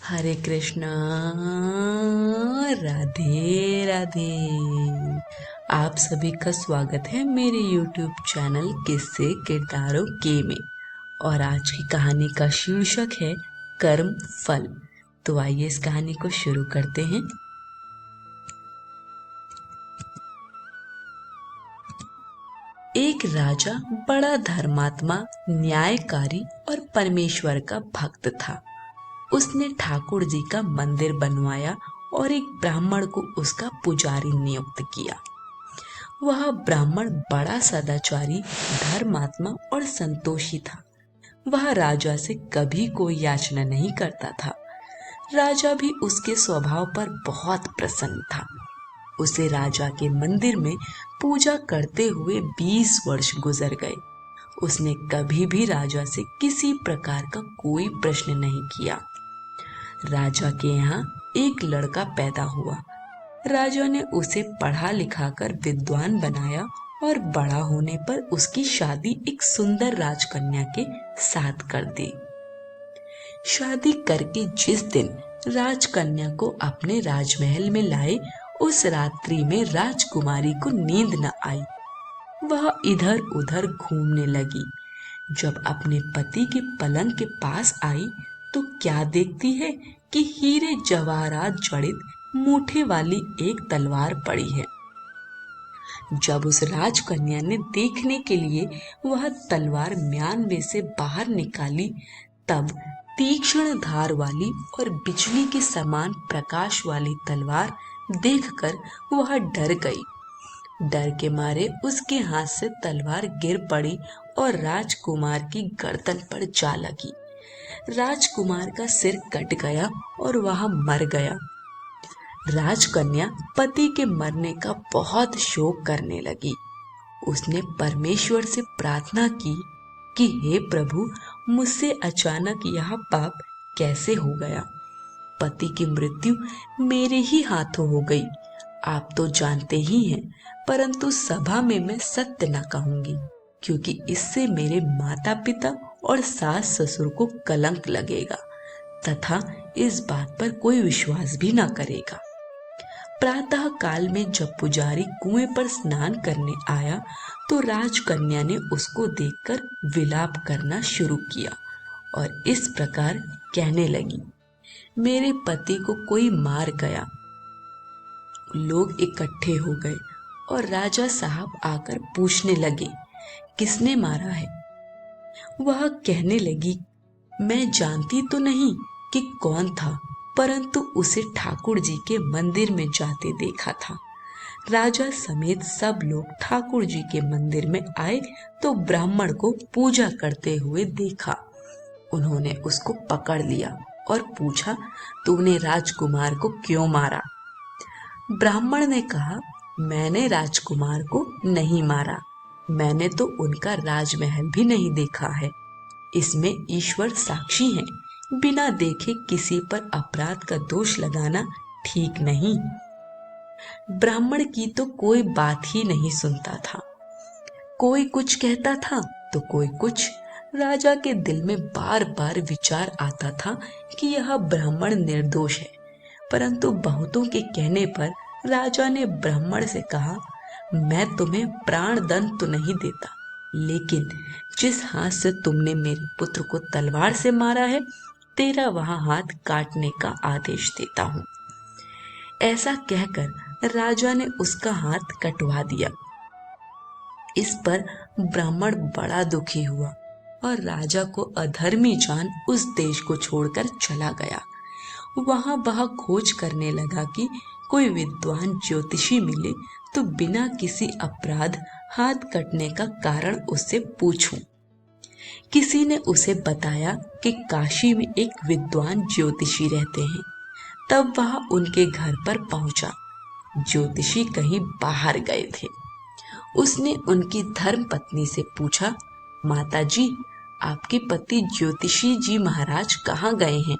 हरे कृष्णा। राधे राधे। आप सभी का स्वागत है मेरे YouTube चैनल किस्से किरदारों के में। और आज की कहानी का शीर्षक है कर्म फल। तो आइए इस कहानी को शुरू करते हैं। एक राजा बड़ा धर्मात्मा, न्यायकारी और परमेश्वर का भक्त था। उसने ठाकुर जी का मंदिर बनवाया और एक ब्राह्मण को उसका पुजारी नियुक्त किया। वह ब्राह्मण बड़ा सदाचारी, धर्मात्मा और संतोषी था। वह राजा से कभी कोई याचना नहीं करता था। राजा भी उसके स्वभाव पर बहुत प्रसन्न था। उसे राजा के मंदिर में पूजा करते हुए 20 वर्ष गुजर गए। उसने कभी भी राजा से किसी प्रकार का कोई प्रश्न नहीं किया। राजा के यहाँ एक लड़का पैदा हुआ। राजा ने उसे पढ़ा लिखा कर विद्वान बनाया और बड़ा होने पर उसकी शादी एक सुंदर राजकन्या के साथ कर दी। शादी करके जिस दिन राजकन्या को अपने राजमहल में लाए, उस रात्रि में राजकुमारी को नींद न आई। वह इधर उधर घूमने लगी। जब अपने पति के पलंग के पास आई तो क्या देखती है कि हीरे जवाहरात जड़ित मूठे वाली एक तलवार पड़ी है। जब उस राजकन्या ने देखने के लिए वह तलवार म्यान में से बाहर निकाली, तब तीक्ष्ण धार वाली और बिजली के समान प्रकाश वाली तलवार देखकर वह डर गई। डर के मारे उसके हाथ से तलवार गिर पड़ी और राजकुमार की गर्दन पर जा लगी। राजकुमार का सिर कट गया और वह मर गया। राजकन्या पति के मरने का बहुत शोक करने लगी। उसने परमेश्वर से प्रार्थना की कि हे प्रभु, मुझसे अचानक यह पाप कैसे हो गया। पति की मृत्यु मेरे ही हाथों हो गई। आप तो जानते ही हैं, परंतु सभा में मैं सत्य न कहूंगी, क्योंकि इससे मेरे माता पिता और सास ससुर को कलंक लगेगा तथा इस बात पर कोई विश्वास भी न करेगा। प्रातः काल में जब पुजारी कुएं पर स्नान करने आया तो राजकन्या ने उसको देखकर विलाप करना शुरू किया और इस प्रकार कहने लगी, मेरे पति को कोई मार गया। लोग इकट्ठे हो गए और राजा साहब आकर पूछने लगे, किसने मारा है। वह कहने लगी, मैं जानती तो नहीं कि कौन था, परंतु उसे ठाकुर जी के मंदिर में जाते देखा था। राजा समेत सब लोग ठाकुर जी के मंदिर में आए तो ब्राह्मण को पूजा करते हुए देखा। उन्होंने उसको पकड़ लिया और पूछा, तूने राजकुमार को क्यों मारा। ब्राह्मण ने कहा, मैंने राजकुमार को नहीं मारा। मैंने तो उनका राजमहल भी नहीं देखा है। इसमें ईश्वर साक्षी है। बिना देखे किसी पर अपराध का दोष लगाना ठीक नहीं। ब्राह्मण की तो कोई बात ही नहीं सुनता था। कोई कुछ कहता था तो कोई कुछ। राजा के दिल में बार बार विचार आता था कि यह ब्राह्मण निर्दोष है, परंतु बहुतों के कहने पर राजा ने ब्राह्मण से कहा, मैं तुम्हें प्राण दंड तो नहीं देता, लेकिन जिस हाथ से तुमने मेरे पुत्र को तलवार से मारा है, तेरा वह हाथ काटने का आदेश देता हूँ। ऐसा कहकर राजा ने उसका हाथ कटवा दिया। इस पर ब्राह्मण बड़ा दुखी हुआ और राजा को अधर्मी जान उस देश को छोड़कर चला गया। वहां वह खोज करने लगा कि कोई विद्वान ज्योतिषी मिले तो बिना किसी अपराध हाथ कटने का कारण उससे पूछूं। किसी ने उसे बताया कि काशी में एक विद्वान ज्योतिषी रहते हैं। तब वह उनके घर पर पहुंचा। ज्योतिषी कहीं बाहर गए थे। उसने उनकी धर्म पत्नी से पूछा, माता जी, आपके पति ज्योतिषी जी महाराज कहाँ गए हैं।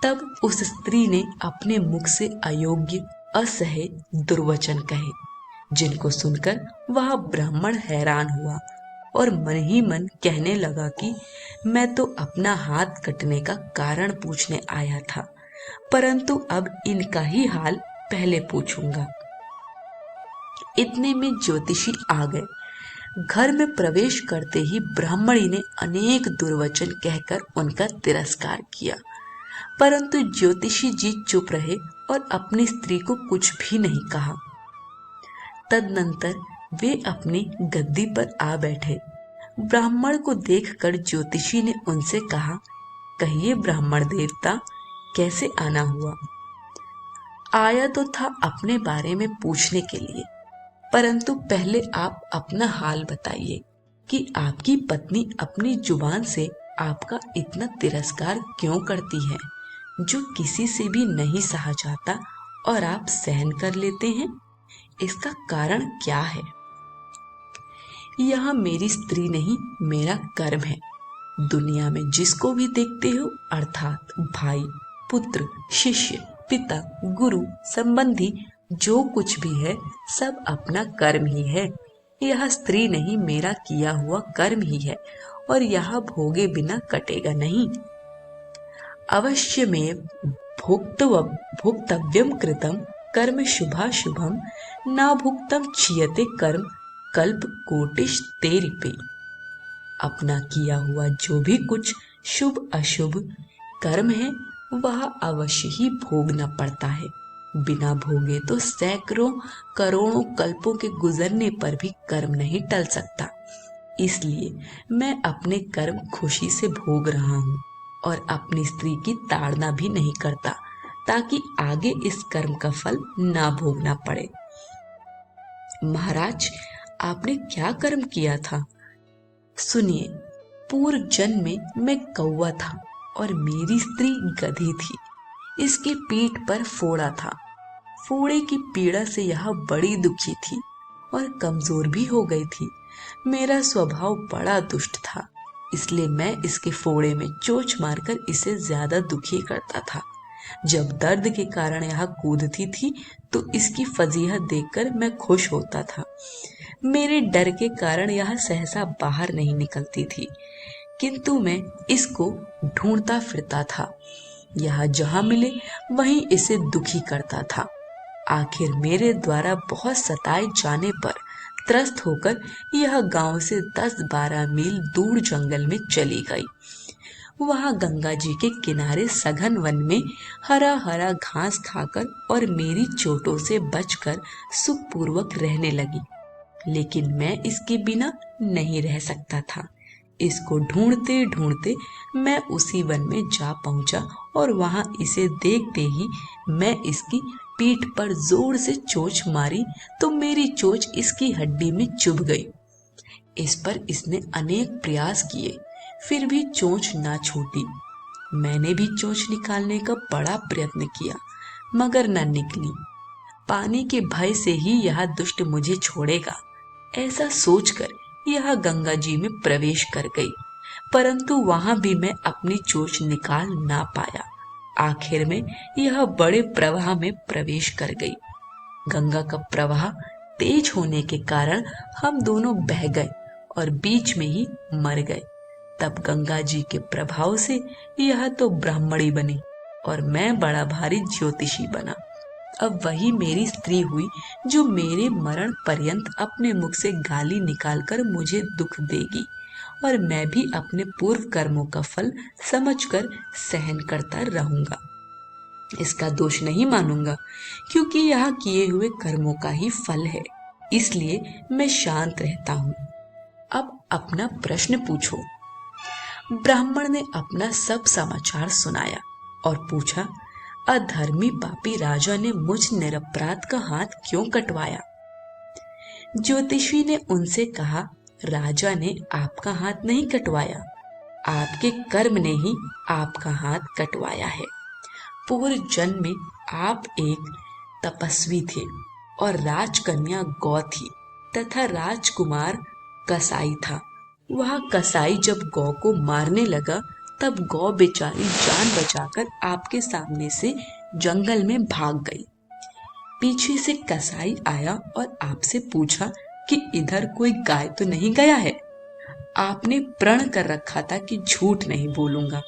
तब उस स्त्री ने अपने मुख से अयोग्य, असह्य दुर्वचन कहे, जिनको सुनकर वह ब्राह्मण हैरान हुआ और मन ही मन कहने लगा कि मैं तो अपना हाथ कटने का कारण पूछने आया था, परंतु अब इनका ही हाल पहले पूछूंगा। इतने में ज्योतिषी आ गए। घर में प्रवेश करते ही ब्राह्मणी ने अनेक दुर्वचन कहकर उनका तिरस्कार किया, परंतु ज्योतिषी जी चुप रहे और अपनी स्त्री को कुछ भी नहीं कहा। तदनंतर वे अपनी गद्दी पर आ बैठे। ब्राह्मण को देखकर ज्योतिषी ने उनसे कहा, कहिए ब्राह्मण देवता, कैसे आना हुआ? आया तो था अपने बारे में पूछने के लिए, परंतु पहले आप अपना हाल बताइए कि आपकी पत्नी अपनी जुबान से आपका इतना तिरस्कार क्यों करती है, जो किसी से भी नहीं सहा जाता और आप सहन कर लेते हैं। इसका कारण क्या है? यह मेरी स्त्री नहीं, मेरा कर्म है। दुनिया में जिसको भी देखते हो, अर्थात भाई, पुत्र, शिष्य, पिता, गुरु, संबंधी, जो कुछ भी है सब अपना कर्म ही है। यह स्त्री नहीं, मेरा किया हुआ कर्म ही है और यह भोगे बिना कटेगा नहीं। अवश्य में भोक्तव्यम कृतम कर्म शुभाशुभम न भुक्तम क्षीयते कर्म कल्प कोटिश तेरिपे। अपना किया हुआ जो भी कुछ शुभ अशुभ कर्म है वह अवश्य ही भोगना पड़ता है। बिना भोगे तो सैकड़ों करोड़ों कल्पों के गुजरने पर भी कर्म नहीं टल सकता। इसलिए मैं अपने कर्म खुशी से भोग रहा हूँ और अपनी स्त्री की ताड़ना भी नहीं करता, ताकि आगे इस कर्म का फल ना भोगना पड़े। महाराज, आपने क्या कर्म किया था? सुनिए, पूर्व जन्म में मैं कौवा था और मेरी स्त्री गधी थी। इसकी पीठ पर फोड़ा था। फोड़े की पीड़ा से यह बड़ी दुखी थी और कमजोर भी हो गई थी। मेरा स्वभाव बड़ा दुष्ट था, इसलिए मैं इसके फोड़े में चोंच मारकर इसे ज्यादा दुखी करता था। जब दर्द के कारण यह कूदती थी तो इसकी फजीहत देखकर मैं खुश होता था। मेरे डर के कारण यह सहसा बाहर नहीं निकलती थी, किंतु मैं इसको ढूंढता फिरता था। यह जहां मिले वहीं इसे दुखी करता था। आखिर मेरे द्वारा बहुत सताए जाने पर त्रस्त होकर यह गांव से 10-12 मील दूर जंगल में चली गई। वहां गंगा जी के किनारे सघन वन में हरा हरा घास खाकर और मेरी चोटों से बचकर सुखपूर्वक रहने लगी। लेकिन मैं इसके बिना नहीं रह सकता था। इसको ढूंढते ढूंढते मैं उसी वन में जा पहुंचा और वहां इसे देखते ही मैं इसकी पीठ पर जोर से चोंच मारी तो मेरी चोंच इसकी हड्डी में चुभ गई। इस पर इसने अनेक प्रयास किए, फिर भी चोंच ना छूटी। मैंने भी चोंच निकालने का बड़ा प्रयत्न किया, मगर न निकली। पानी के भय से ही यह दुष्ट मुझे छोड़ेगा, ऐसा सोचकर यह गंगा जी में प्रवेश कर गई, परंतु वहां भी मैं अपनी चोंच निकाल ना पाया। आखिर में यह बड़े प्रवाह में प्रवेश कर गई। गंगा का प्रवाह तेज होने के कारण हम दोनों बह गए और बीच में ही मर गए। तब गंगा जी के प्रभाव से यह तो ब्राह्मणी बनी और मैं बड़ा भारी ज्योतिषी बना। अब वही मेरी स्त्री हुई जो मेरे मरण पर्यंत अपने मुख से गाली निकालकर मुझे दुख देगी, और मैं भी अपने पूर्व कर्मों का फल समझकर सहन करता रहूंगा। इसका दोष नहीं मानूंगा, क्योंकि यह किए हुए कर्मों का ही फल है। इसलिए मैं शांत रहता हूँ। अब अपना प्रश्न पूछो। ब्राह्मण ने अपना सब समाचार सुनाया और पूछा, अधर्मी पापी राजा ने मुझ निरपराध का हाथ क्यों कटवाया? ज्योतिषी ने उनसे कहा, राजा ने आपका हाथ नहीं कटवाया, आपके कर्म ने ही आपका हाथ कटवाया है। पूर्व जन्म में आप एक तपस्वी थे और राजकन्या गौ थी तथा राजकुमार कसाई था। वह कसाई जब गौ को मारने लगा तब गौ बेचारी जान बचाकर आपके सामने से जंगल में भाग गई। पीछे से कसाई आया और आपसे पूछा कि इधर कोई गाय तो नहीं गया है? आपने प्रण कर रखा था कि झूठ नहीं बोलूंगा,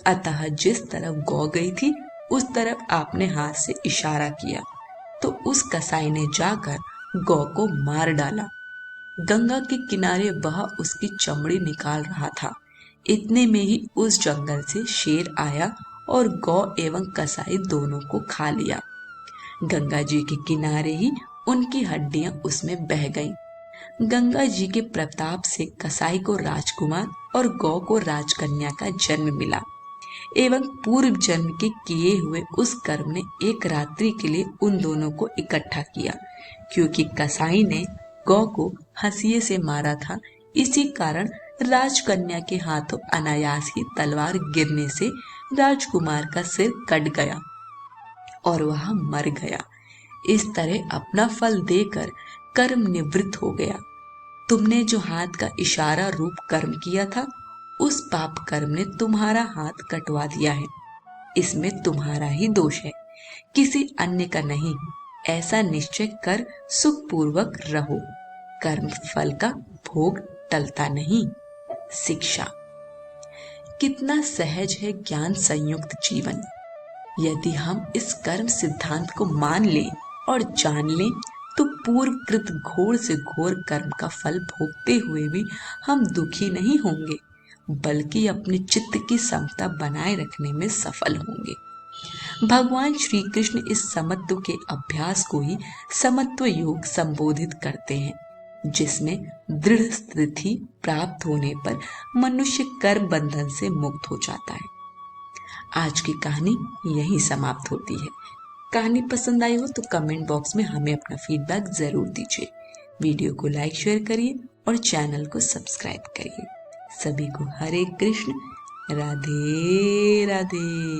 अतः जिस तरफ गौ गई थी उस तरफ आपने हाथ से इशारा किया तो उस कसाई ने जाकर गौ को मार डाला। गंगा के किनारे वह उसकी चमड़ी निकाल रहा था। इतने में ही उस जंगल से शेर आया और गौ एवं कसाई दोनों को खा लिया। गंगा जी के किनारे ही उनकी हड्डियां उसमें बह गईं। गंगा जी के प्रताप से कसाई को राजकुमार और गौ को राजकन्या का जन्म मिला एवं पूर्व जन्म के किए हुए उस कर्म ने एक रात्रि के लिए उन दोनों को इकट्ठा किया। क्योंकि कसाई ने गौ को हंसिए से मारा था, इसी कारण राजकन्या के हाथों अनायास ही तलवार गिरने से राजकुमार का सिर कट गया और वह मर गया। इस तरह अपना फल देकर कर्म निवृत्त हो गया। तुमने जो हाथ का इशारा रूप कर्म किया था, उस पाप कर्म ने तुम्हारा हाथ कटवा दिया है। इसमें तुम्हारा ही दोष है, किसी अन्य का नहीं। ऐसा निश्चय कर सुखपूर्वक रहो। कर्म फल का भोग टलता नहीं। शिक्षा। कितना सहज है ज्ञान संयुक्त जीवन। यदि हम इस कर्म सिद्धांत को मान लें और जान लें तो पूर्वकृत घोर से घोर कर्म का फल भोगते हुए भी हम दुखी नहीं होंगे, बल्कि अपने चित्त की समता बनाए रखने में सफल होंगे। भगवान श्री कृष्ण इस समत्व के अभ्यास को ही समत्व योग संबोधित करते हैं, जिसमें दृढ़ स्थिति प्राप्त होने पर मनुष्य कर्म बंधन से मुक्त हो जाता है। आज की कहानी यहीं समाप्त होती है। कहानी पसंद आई हो तो कमेंट बॉक्स में हमें अपना फीडबैक जरूर दीजिए। वीडियो को लाइक शेयर करिए और चैनल को सब्सक्राइब करिए। सभी को हरे कृष्ण, राधे राधे।